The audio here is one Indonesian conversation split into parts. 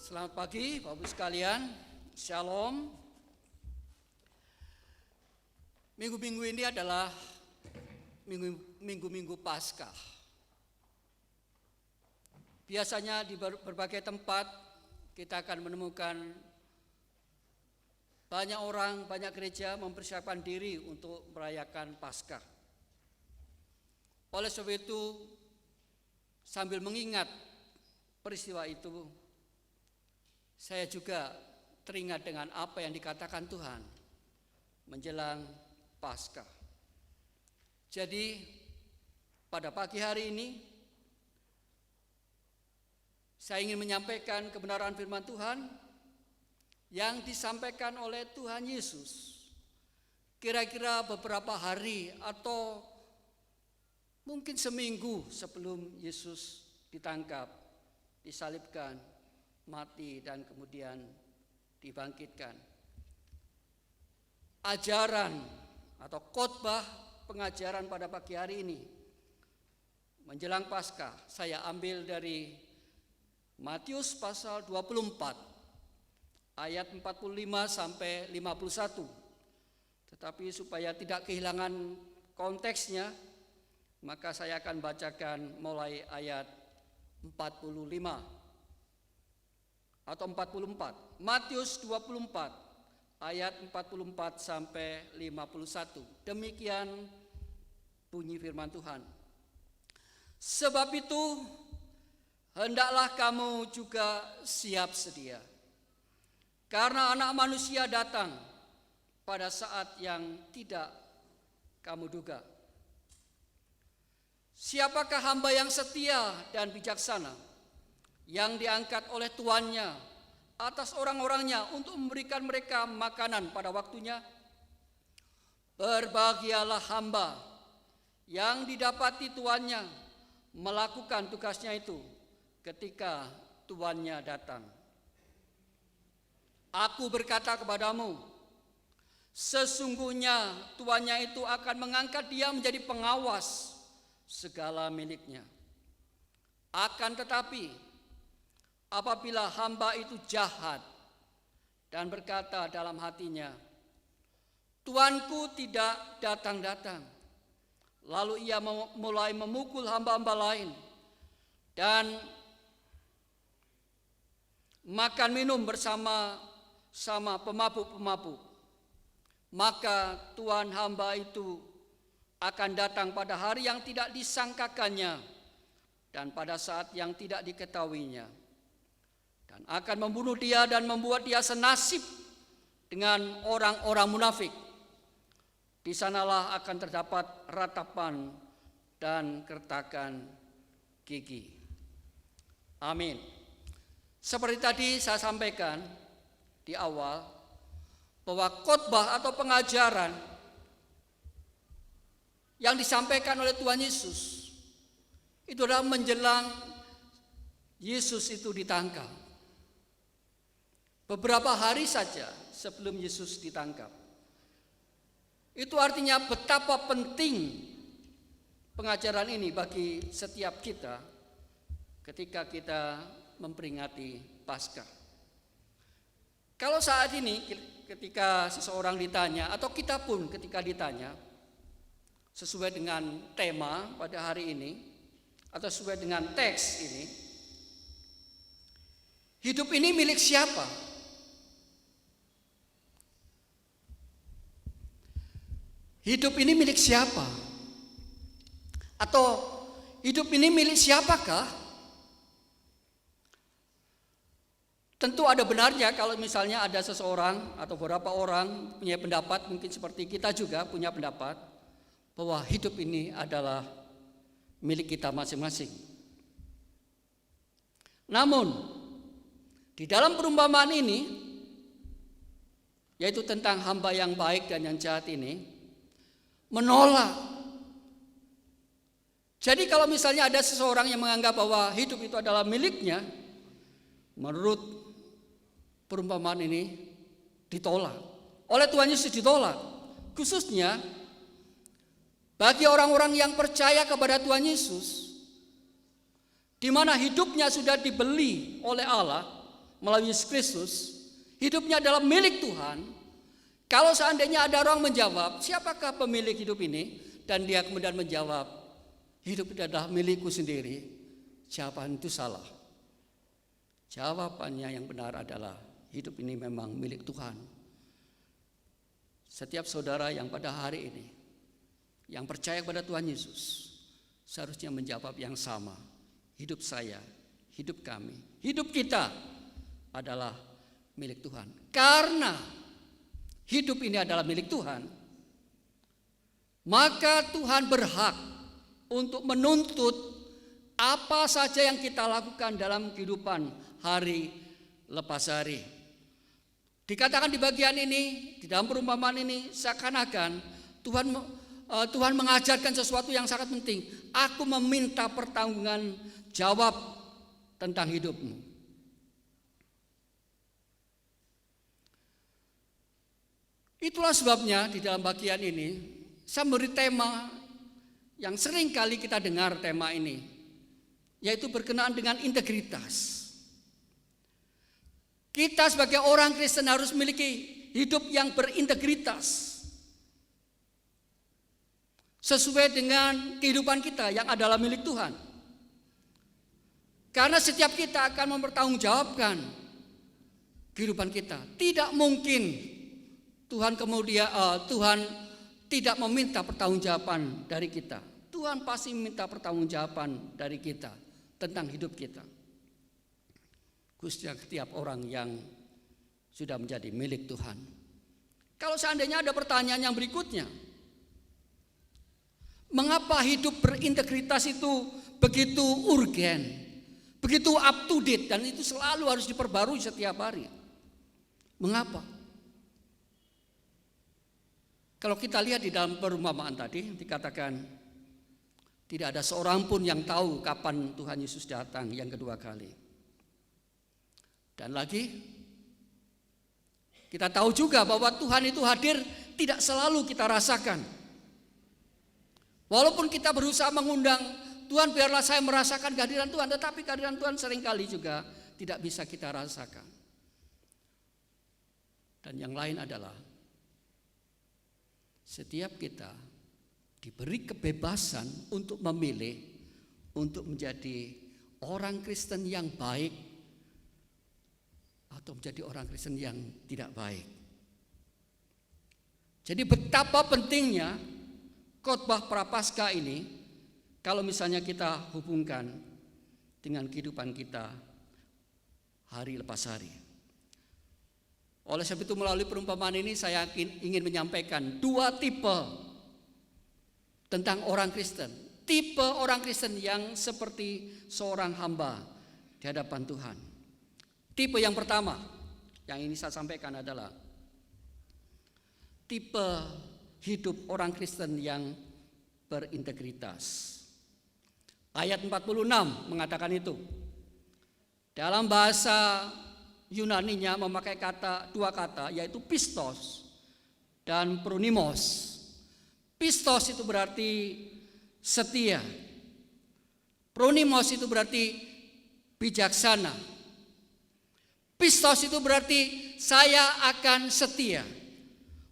Selamat pagi Bapak Ibu sekalian, Shalom. Minggu-minggu ini adalah minggu-minggu Paskah. Biasanya di berbagai tempat kita akan menemukan banyak orang, banyak gereja mempersiapkan diri untuk merayakan Paskah. Oleh sebab itu, sambil mengingat peristiwa itu, saya juga teringat dengan apa yang dikatakan Tuhan menjelang Paskah. Jadi pada pagi hari ini saya ingin menyampaikan kebenaran firman Tuhan yang disampaikan oleh Tuhan Yesus kira-kira beberapa hari atau mungkin seminggu sebelum Yesus ditangkap, disalibkan, mati dan kemudian dibangkitkan. Ajaran atau khotbah pengajaran pada pagi hari ini menjelang Paskah saya ambil dari Matius pasal 24 ayat 45 sampai 51. Tetapi supaya tidak kehilangan konteksnya, maka saya akan bacakan mulai ayat 45 atau 44. Matius 24 ayat 44 sampai 51. Demikian bunyi firman Tuhan. Sebab itu hendaklah kamu juga siap sedia, karena Anak Manusia datang pada saat yang tidak kamu duga. Siapakah hamba yang setia dan bijaksana, yang diangkat oleh tuannya atas orang-orangnya untuk memberikan mereka makanan pada waktunya? Berbahagialah hamba yang didapati tuannya melakukan tugasnya itu ketika tuannya datang. Aku berkata kepadamu, sesungguhnya tuannya itu akan mengangkat dia menjadi pengawas segala miliknya. Akan tetapi apabila hamba itu jahat dan berkata dalam hatinya, Tuanku tidak datang-datang, lalu ia mulai memukul hamba-hamba lain dan makan minum bersama-sama pemabuk-pemabuk, maka tuan hamba itu akan datang pada hari yang tidak disangkakannya dan pada saat yang tidak diketahuinya, dan akan membunuh dia dan membuat dia senasib dengan orang-orang munafik. Di sanalah akan terdapat ratapan dan kertakan gigi. Amin. Seperti tadi saya sampaikan di awal, bahwa khotbah atau pengajaran yang disampaikan oleh Tuhan Yesus itu adalah menjelang Yesus itu ditangkap. Beberapa hari saja sebelum Yesus ditangkap. Itu artinya betapa penting pengajaran ini bagi setiap kita ketika kita memperingati Paskah. Kalau saat ini ketika seseorang ditanya atau kita pun ketika ditanya sesuai dengan tema pada hari ini atau sesuai dengan teks ini, hidup ini milik siapa? Hidup ini milik siapa? Atau hidup ini milik siapakah? Tentu ada benarnya kalau misalnya ada seseorang atau beberapa orang punya pendapat, mungkin seperti kita juga punya pendapat, bahwa hidup ini adalah milik kita masing-masing. Namun, di dalam perumpamaan ini, yaitu tentang hamba yang baik dan yang jahat ini, menolak. Jadi kalau misalnya ada seseorang yang menganggap bahwa hidup itu adalah miliknya, menurut perumpamaan ini ditolak. Oleh Tuhan Yesus ditolak. Khususnya bagi orang-orang yang percaya kepada Tuhan Yesus, di mana hidupnya sudah dibeli oleh Allah, melalui Yesus Kristus, hidupnya adalah milik Tuhan. Kalau seandainya ada orang menjawab, siapakah pemilik hidup ini? Dan dia kemudian menjawab, hidup itu adalah milikku sendiri. Jawaban itu salah. Jawabannya yang benar adalah hidup ini memang milik Tuhan. Setiap saudara yang pada hari ini yang percaya kepada Tuhan Yesus seharusnya menjawab yang sama. Hidup saya, hidup kami, hidup kita adalah milik Tuhan. Karena hidup ini adalah milik Tuhan, maka Tuhan berhak untuk menuntut apa saja yang kita lakukan dalam kehidupan hari lepas hari. Dikatakan di bagian ini, di dalam perumpamaan ini, seakan-akan Tuhan mengajarkan sesuatu yang sangat penting. Aku meminta pertanggungan jawab tentang hidupmu. Itulah sebabnya di dalam bagian ini saya memberi tema yang sering kali kita dengar tema ini, yaitu berkenaan dengan integritas. Kita sebagai orang Kristen harus memiliki hidup yang berintegritas sesuai dengan kehidupan kita yang adalah milik Tuhan. Karena setiap kita akan mempertanggungjawabkan kehidupan kita. Tidak mungkin Tuhan tidak meminta pertanggungjawaban dari kita. Tuhan pasti meminta pertanggungjawaban dari kita tentang hidup kita. Khususnya setiap orang yang sudah menjadi milik Tuhan. Kalau seandainya ada pertanyaan yang berikutnya, mengapa hidup berintegritas itu begitu urgen, begitu up to date, dan itu selalu harus diperbarui setiap hari? Mengapa? Kalau kita lihat di dalam perumpamaan tadi dikatakan tidak ada seorang pun yang tahu kapan Tuhan Yesus datang yang kedua kali. Dan lagi kita tahu juga bahwa Tuhan itu hadir tidak selalu kita rasakan. Walaupun kita berusaha mengundang Tuhan, biarlah saya merasakan kehadiran Tuhan, tetapi kehadiran Tuhan seringkali juga tidak bisa kita rasakan. Dan yang lain adalah setiap kita diberi kebebasan untuk memilih untuk menjadi orang Kristen yang baik atau menjadi orang Kristen yang tidak baik. Jadi betapa pentingnya khotbah Prapaskah ini kalau misalnya kita hubungkan dengan kehidupan kita hari lepas hari. Oleh sebab itu melalui perumpamaan ini saya ingin menyampaikan dua tipe tentang orang Kristen. Tipe orang Kristen yang seperti seorang hamba di hadapan Tuhan. Tipe yang pertama yang ini saya sampaikan adalah tipe hidup orang Kristen yang berintegritas. Ayat 46 mengatakan itu. Dalam bahasa Yunaninya memakai dua kata, yaitu pistos dan pronimos. Pistos itu berarti setia. Pronimos itu berarti bijaksana. Pistos itu berarti saya akan setia.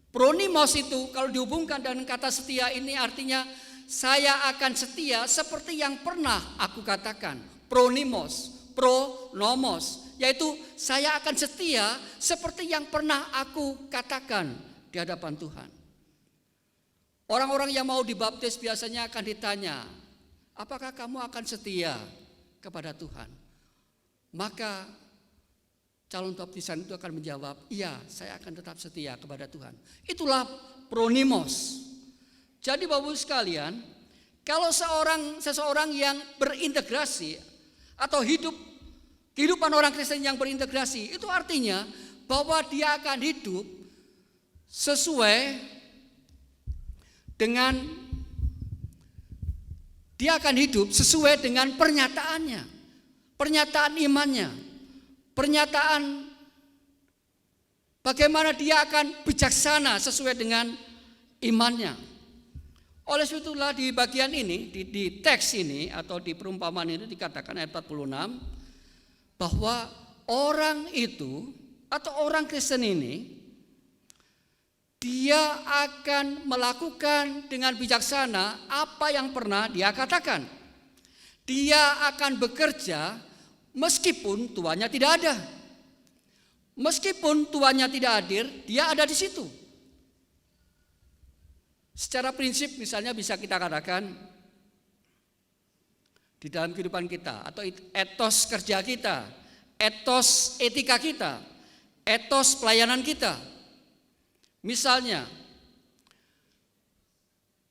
Pronimos itu kalau dihubungkan dengan kata setia ini artinya saya akan setia seperti yang pernah aku katakan. Pronimos, pronomos, yaitu saya akan setia seperti yang pernah aku katakan di hadapan Tuhan. Orang-orang yang mau dibaptis biasanya akan ditanya, apakah kamu akan setia kepada Tuhan? Maka calon baptisan itu akan menjawab, iya, saya akan tetap setia kepada Tuhan. Itulah pronimos. Jadi Bapak-Ibu sekalian, kalau seseorang yang berintegrasi atau kehidupan orang Kristen yang berintegrasi, itu artinya bahwa dia akan hidup sesuai dengan pernyataannya, pernyataan imannya. Pernyataan bagaimana dia akan bijaksana sesuai dengan imannya. Oleh sebab itulah di bagian ini, di teks ini atau di perumpamaan ini dikatakan ayat 46 bahwa orang itu atau orang Kristen ini, dia akan melakukan dengan bijaksana apa yang pernah dia katakan. Dia akan bekerja meskipun tuannya tidak ada. Meskipun tuannya tidak hadir, dia ada di situ. Secara prinsip misalnya bisa kita katakan di dalam kehidupan kita atau etos kerja kita, etos etika kita, etos pelayanan kita. Misalnya,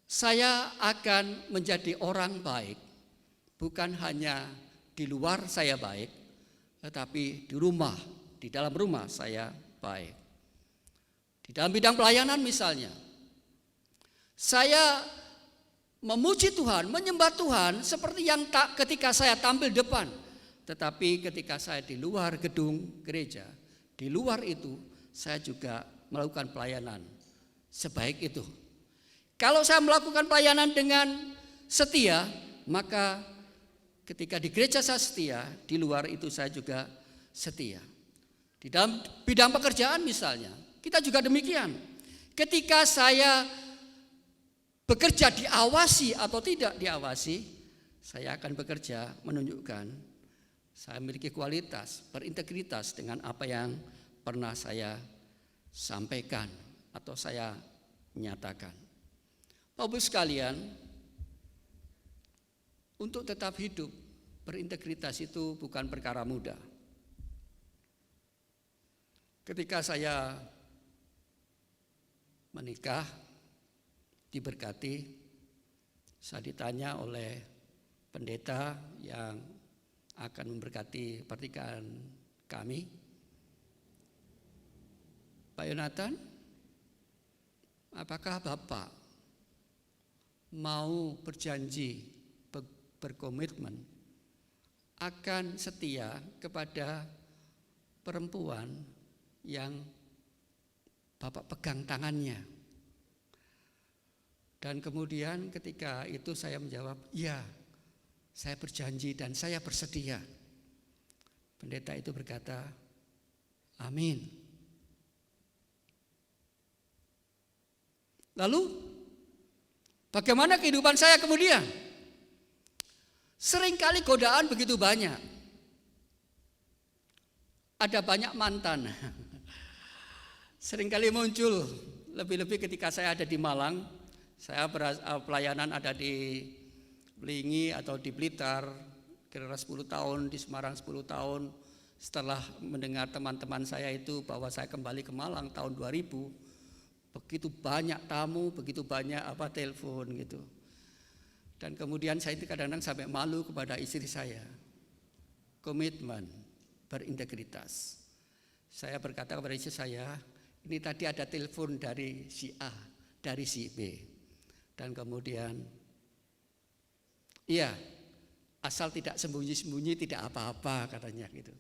saya akan menjadi orang baik, bukan hanya di luar saya baik, tetapi di rumah, di dalam rumah saya baik. Di dalam bidang pelayanan misalnya, saya memuji Tuhan, menyembah Tuhan seperti yang ketika saya tampil depan. Tetapi ketika saya di luar gedung gereja, di luar itu saya juga melakukan pelayanan sebaik itu. Kalau saya melakukan pelayanan dengan setia, maka ketika di gereja saya setia, di luar itu saya juga setia. Di dalam bidang pekerjaan misalnya, kita juga demikian. Ketika saya bekerja diawasi atau tidak diawasi, saya akan bekerja menunjukkan saya memiliki kualitas, berintegritas dengan apa yang pernah saya sampaikan atau saya nyatakan. Bapak sekalian, untuk tetap hidup berintegritas itu bukan perkara mudah. Ketika saya menikah, diberkati, saya ditanya oleh pendeta yang akan memberkati pernikahan kami, Pak Yonatan, apakah Bapak mau berjanji, berkomitmen akan setia kepada perempuan yang Bapak pegang tangannya? Dan kemudian ketika itu saya menjawab, iya, saya berjanji dan saya bersedia. Pendeta itu berkata, amin. Lalu bagaimana kehidupan saya kemudian? Seringkali godaan begitu banyak. Ada banyak mantan. Seringkali muncul, lebih-lebih ketika saya ada di Malang, saya pelayanan ada di Belingi atau di Blitar, kira-kira 10 tahun, di Semarang 10 tahun. Setelah mendengar teman-teman saya itu bahwa saya kembali ke Malang tahun 2000, begitu banyak tamu, begitu banyak telepon gitu. Dan kemudian saya itu kadang-kadang sampai malu kepada istri saya. Komitmen, berintegritas. Saya berkata kepada istri saya, ini tadi ada telepon dari si A, dari si B. Dan kemudian, iya, asal tidak sembunyi-sembunyi tidak apa-apa katanya gitu.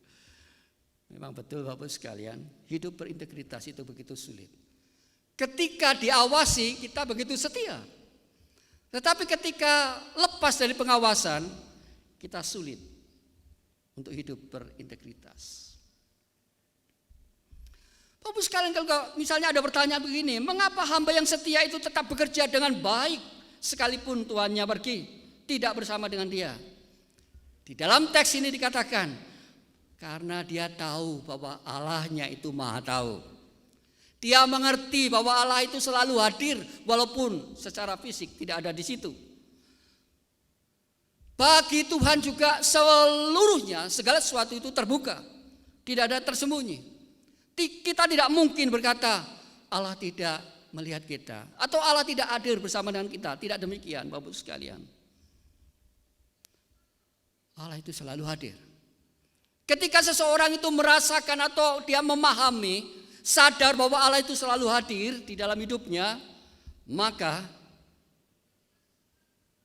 Memang betul Bapak sekalian, hidup berintegritas itu begitu sulit. Ketika diawasi kita begitu setia. Tetapi ketika lepas dari pengawasan kita sulit untuk hidup berintegritas. Bapak sekalian, kalau misalnya ada pertanyaan begini, mengapa hamba yang setia itu tetap bekerja dengan baik sekalipun tuannya pergi, tidak bersama dengan dia? Di dalam teks ini dikatakan, karena dia tahu bahwa Allahnya itu maha tahu. Dia mengerti bahwa Allah itu selalu hadir walaupun secara fisik tidak ada di situ. Bagi Tuhan juga seluruhnya segala sesuatu itu terbuka, tidak ada tersembunyi. Kita tidak mungkin berkata Allah tidak melihat kita atau Allah tidak hadir bersama dengan kita. Tidak demikian Bapak sekalian. Allah itu selalu hadir. Ketika seseorang itu merasakan atau dia memahami, sadar bahwa Allah itu selalu hadir di dalam hidupnya, maka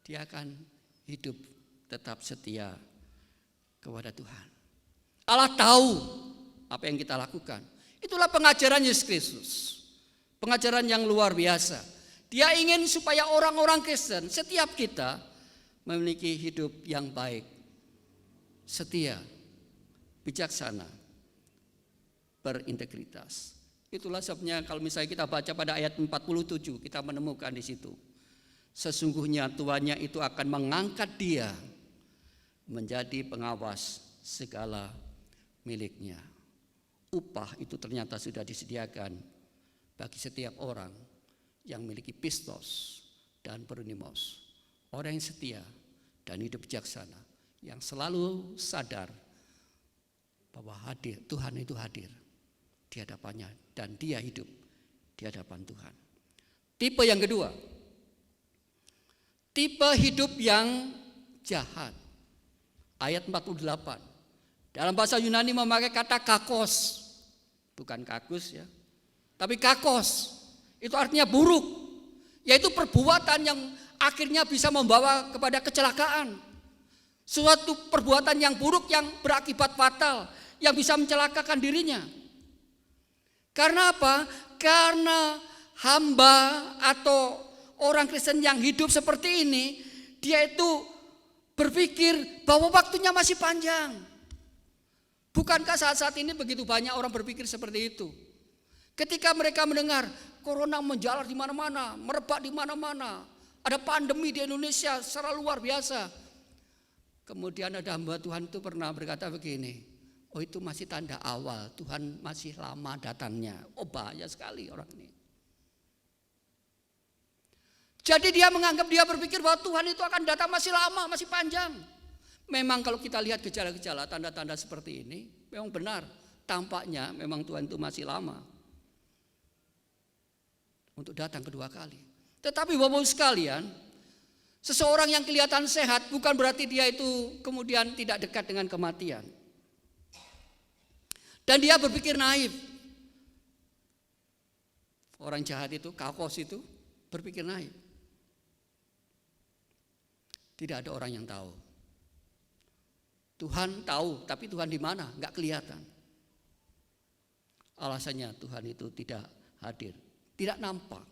dia akan hidup tetap setia kepada Tuhan. Allah tahu apa yang kita lakukan. Itulah pengajaran Yesus Kristus. Pengajaran yang luar biasa. Dia ingin supaya orang-orang Kristen, setiap kita memiliki hidup yang baik, setia, bijaksana, berintegritas. Itulah sebabnya kalau misalnya kita baca pada ayat 47, kita menemukan di situ. Sesungguhnya tuannya itu akan mengangkat dia menjadi pengawas segala miliknya. Upah itu ternyata sudah disediakan bagi setiap orang yang memiliki pistos dan peronimos. Orang yang setia dan hidup bijaksana, yang selalu sadar bahwa Tuhan itu hadir di hadapannya dan dia hidup di hadapan Tuhan. Tipe yang kedua, tipe hidup yang jahat. Ayat 48. Dalam bahasa Yunani memakai kata kakos. Bukan kakus ya. Tapi kakos. Itu artinya buruk. Yaitu perbuatan yang akhirnya bisa membawa kepada kecelakaan. Suatu perbuatan yang buruk yang berakibat fatal. Yang bisa mencelakakan dirinya. Karena apa? Karena hamba atau orang Kristen yang hidup seperti ini, dia itu berpikir bahwa waktunya masih panjang. Bukankah saat-saat ini begitu banyak orang berpikir seperti itu? Ketika mereka mendengar corona menjalar di mana-mana, merebak di mana-mana, ada pandemi di Indonesia secara luar biasa. Kemudian ada hamba Tuhan itu pernah berkata begini, oh itu masih tanda awal, Tuhan masih lama datangnya. Oh bahaya sekali orang ini. Jadi dia menganggap, dia berpikir bahwa Tuhan itu akan datang masih lama, masih panjang. Memang kalau kita lihat gejala-gejala, tanda-tanda seperti ini, memang benar. Tampaknya memang Tuhan itu masih lama untuk datang kedua kali. Tetapi Bapak-Ibu sekalian, seseorang yang kelihatan sehat bukan berarti dia itu kemudian tidak dekat dengan kematian. Dan dia berpikir naif. Orang jahat itu, kakos itu berpikir naif. Tidak ada orang yang tahu. Tuhan tahu, tapi Tuhan di mana? Enggak kelihatan. Alasannya Tuhan itu tidak hadir, tidak nampak.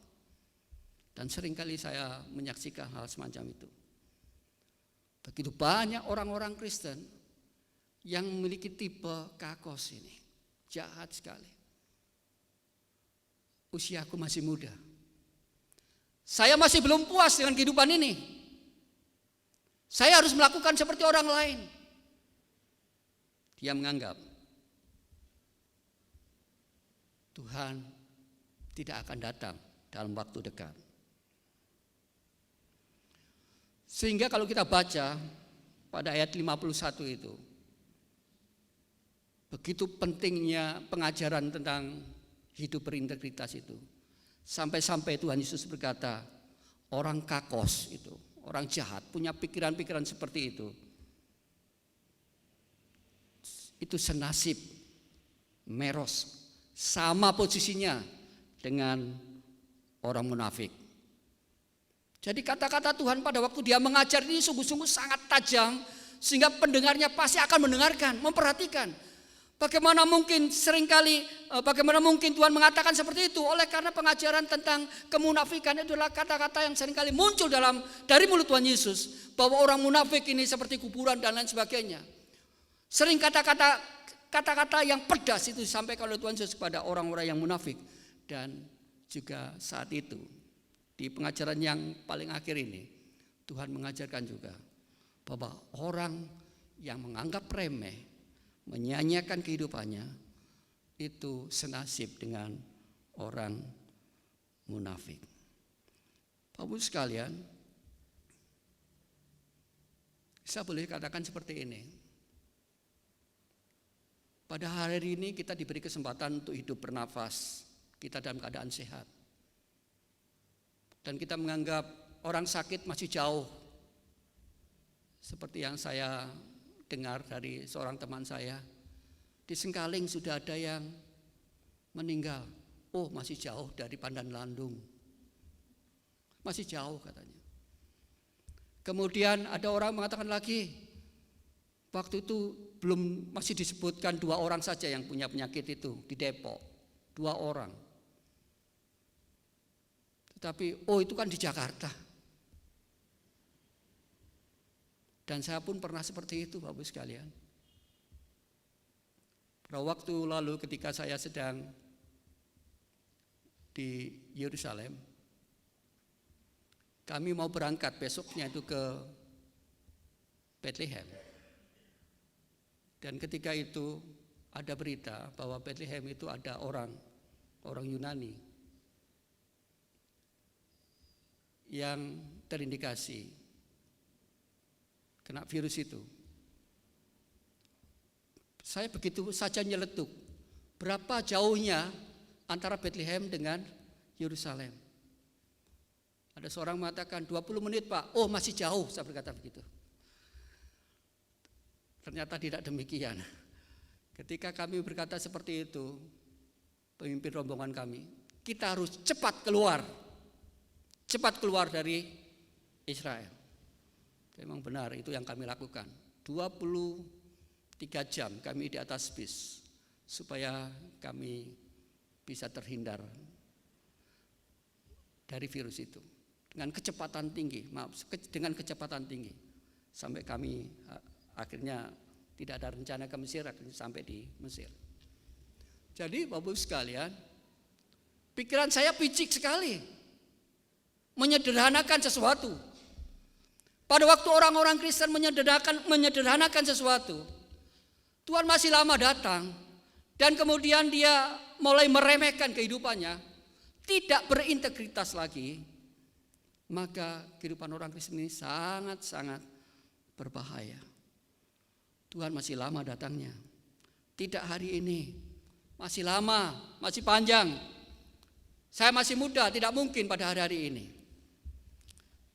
Dan seringkali saya menyaksikan hal semacam itu. Begitu banyak orang-orang Kristen yang memiliki tipe kakos ini. Jahat sekali. Usiaku masih muda. Saya masih belum puas dengan kehidupan ini. Saya harus melakukan seperti orang lain. Dia menganggap Tuhan tidak akan datang dalam waktu dekat. Sehingga kalau kita baca pada ayat 51 itu, begitu pentingnya pengajaran tentang hidup berintegritas itu. Sampai-sampai Tuhan Yesus berkata, orang kakos itu, orang jahat, punya pikiran-pikiran seperti itu. Itu senasib, meros, sama posisinya dengan orang munafik. Jadi kata-kata Tuhan pada waktu dia mengajar ini sungguh-sungguh sangat tajam, sehingga pendengarnya pasti akan mendengarkan, memperhatikan. Bagaimana mungkin Tuhan mengatakan seperti itu? Oleh karena pengajaran tentang kemunafikan itu adalah kata-kata yang seringkali muncul dari mulut Tuhan Yesus, bahwa orang munafik ini seperti kuburan dan lain sebagainya. Sering kata-kata yang pedas itu disampaikan oleh Tuhan Yesus kepada orang-orang yang munafik. Dan juga saat itu di pengajaran yang paling akhir ini, Tuhan mengajarkan juga bahwa orang yang menganggap remeh, menyanyiakan kehidupannya, itu senasib dengan orang munafik. Bapak-Ibu sekalian, saya boleh katakan seperti ini. Pada hari ini kita diberi kesempatan untuk hidup bernafas, kita dalam keadaan sehat. Dan kita menganggap orang sakit masih jauh. Seperti yang saya dengar dari seorang teman saya, di Sengkaling sudah ada yang meninggal. Oh, masih jauh dari Pandanlandung. Masih jauh katanya. Kemudian ada orang mengatakan lagi, waktu itu masih disebutkan 2 orang saja yang punya penyakit itu di Depok. 2 orang. Tetapi itu kan di Jakarta. Dan saya pun pernah seperti itu, Bapak-Ibu sekalian. Pada waktu lalu ketika saya sedang di Yerusalem, kami mau berangkat besoknya itu ke Bethlehem. Dan ketika itu ada berita bahwa Bethlehem itu ada orang Yunani yang terindikasi kena virus itu. Saya begitu saja nyeletuk, berapa jauhnya antara Bethlehem dengan Yerusalem. Ada seorang mengatakan 20 menit Pak, oh masih jauh, saya berkata begitu. Ternyata tidak demikian. Ketika kami berkata seperti itu, pemimpin rombongan kami, kita harus cepat keluar dari Israel. Memang benar itu yang kami lakukan. 23 jam kami di atas bis supaya kami bisa terhindar dari virus itu dengan kecepatan tinggi, sampai kami akhirnya tidak ada rencana ke Mesir, akhirnya sampai di Mesir. Jadi Bapak Ibu sekalian, pikiran saya picik sekali, menyederhanakan sesuatu. Pada waktu orang-orang Kristen menyederhanakan sesuatu, Tuhan masih lama datang, dan kemudian dia mulai meremehkan kehidupannya, tidak berintegritas lagi, maka kehidupan orang Kristen ini sangat-sangat berbahaya. Tuhan masih lama datangnya, tidak hari ini, masih lama, masih panjang. Saya masih muda, tidak mungkin pada hari-hari ini.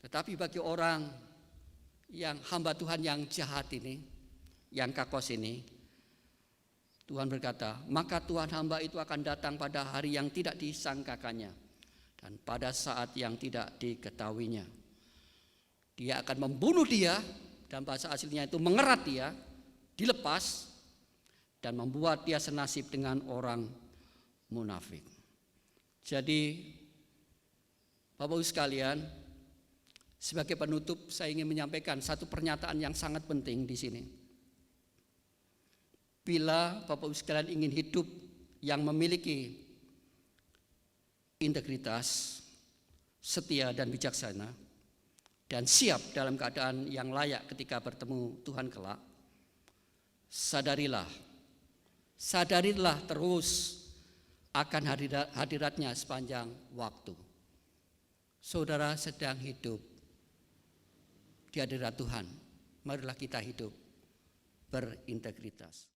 Tetapi bagi orang yang hamba Tuhan yang jahat ini, yang kakos ini, Tuhan berkata, maka Tuhan hamba itu akan datang pada hari yang tidak disangkakannya dan pada saat yang tidak diketahuinya. Dia akan membunuh dia, dan bahasa aslinya itu mengerat dia, dilepas, dan membuat dia senasib dengan orang munafik. Jadi Bapak Ibu sekalian, sebagai penutup saya ingin menyampaikan satu pernyataan yang sangat penting di sini. Bila Bapak Ibu sekalian ingin hidup yang memiliki integritas, setia dan bijaksana, dan siap dalam keadaan yang layak ketika bertemu Tuhan kelak, sadarilah terus akan hadiratnya sepanjang waktu. Saudara sedang hidup di hadirat Tuhan, marilah kita hidup berintegritas.